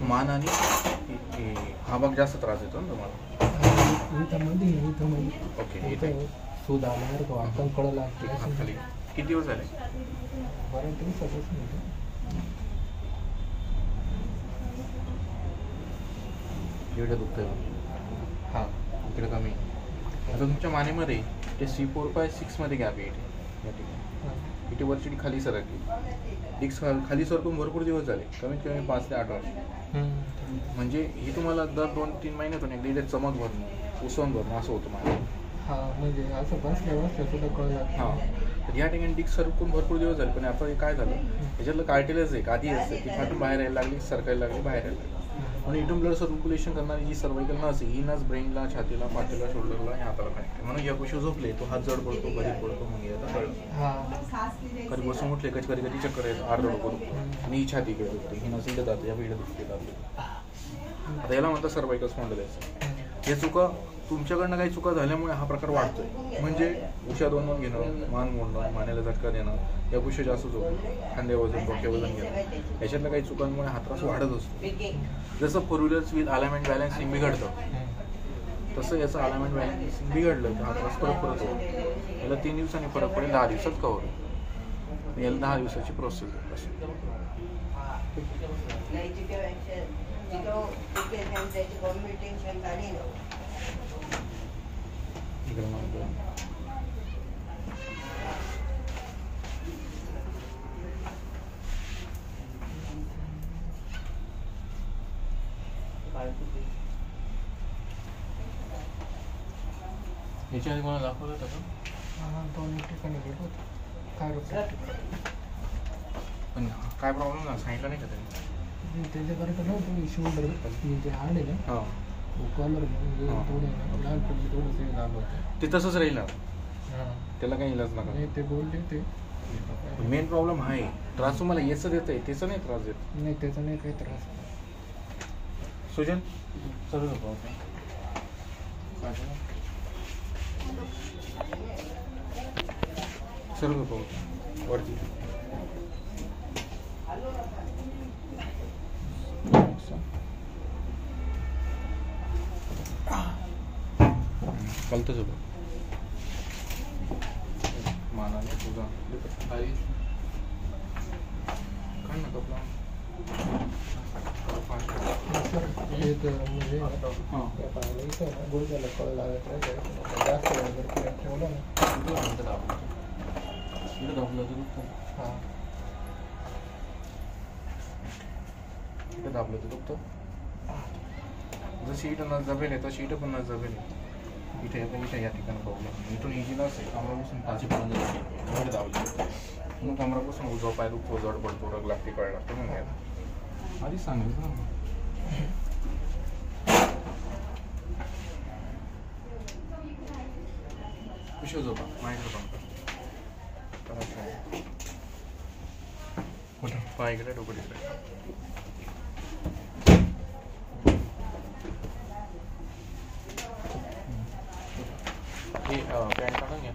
मान आणि हा भाग जास्त त्रास देतो ना तुम्हाला? ओके. इथे सूद आल्यावर तो आपण कळलं लागते खाली किती दिवस झाले? बरं दिवसापासून एवढं दुखतंय. हां, इकडे कमी. आता तुमच्या मानेमध्ये ते C4/6 मध्ये गॅप आहे इथे, या ठिकाणी. इथे वरची खाली सरकली. डिस्क खाली सरकून भरपूर दिवस झाले, कमीत कमी 5 ते 8 वर्ष. म्हणजे ही तुम्हाला दर 2-3 महिन्यातून एकदा इथे चमक भरणं, उसवून भरणं असं होतं मला. हां, म्हणजे असं बसल्या सुद्धा कळलं. हां, तर या ठिकाणी डिस्क सरकून भरपूर दिवस झाले, पण आता हे काय झालं, याच्यातलं कार्टिलेज आहे आधी असते ती फाटून बाहेर यायला लागली, सरकायला लागली, बाहेर यायला लागली. म्हणून इथून ब्लड सर्क्युलेशन करणारी जी सर्वाइकल नस आहे, ही नस ब्रेनला, छातीला, पाठीला, शोल्डरला, ह्या हाताला कनेक्ट. म्हणून या गोष्टी झोपले तो हात जड पडतो, बरीच पडतो, मग याचा कळलं. कधी बसून उठले कधी कधी चक्कर येतो, अर्धड करतो आणि ही छाती इकडे दुखते, ही नस इकडे जाते, या इकडे दुखते. आता याला म्हणतात सर्वाइकल स्पॉन्डिलायसिस. हे चुका तुमच्याकडनं काही चुका झाल्यामुळे हा प्रकार वाढतोय. म्हणजे उशा दोन घेणं, मान मोडणं, मानेला झटका देणं, या गोष्टी जास्त होतो. खांदे वजन, डोके वजन घेणं, याच्यातल्या काही चुकांमुळे हा त्रास वाढत असतो. जसं 4 व्हीलर्स विथ अलाइनमेंट बॅलन्सिंग बिघडतं, तसं याचं अलाइनमेंट बॅलन्सिंग बिघडलं तर हा त्रास परत होतो. याला 3 दिवसांनी फरक पडेल, 10 दिवसात कव्हर होईल. याला 10 दिवसाची प्रोसेस आहे. याच्या आधी मला दाखवलं होतं का? 2 ठिकाणी गेलो होतो. काय पण काय प्रॉब्लेम ना सांगितलं नाही का त्यांनी? त्याच्याकरता नव्हतं शोल्डर जे हाड आहे ना, कॉलर थोडं लहानपणी थोडंसं झालं होतं. ते तसंच राहील ना, त्याला काही इलाज नका. ते बोलले ते मेन प्रॉब्लेम आहे त्रास तुम्हाला याचं देत आहे, त्याचा नाही त्रास देत. नाही, त्याचा नाही काही त्रास. सुजन सर्व सर्व वरती कळतं सगळं. मानाने तुझा काय ना कपला गोळ्याला कळ लागत जास्त वेळ जर ठेवलं ना, हां इथं दाबलं तर दुखतं. जशी इथं नस जमेल आहे तशी इथं पण नस जमेल आहे. इथे इथे या ठिकाणी प्रॉब्लेम. इथून इजी नस आहे, कमरापासून पाचीपर्यंत इथे दाबलं. मग कमरापासून उजवा पाय दुखतो, जड पडतो, रग लागते, कळ लागते. मग घ्यायला आधीच सांगायचं ना. पिशव झोपा, माहिती काम कर. कुठं पाय इकडे, डोकं तिकडे. हे पॅन्ट काढून घ्या.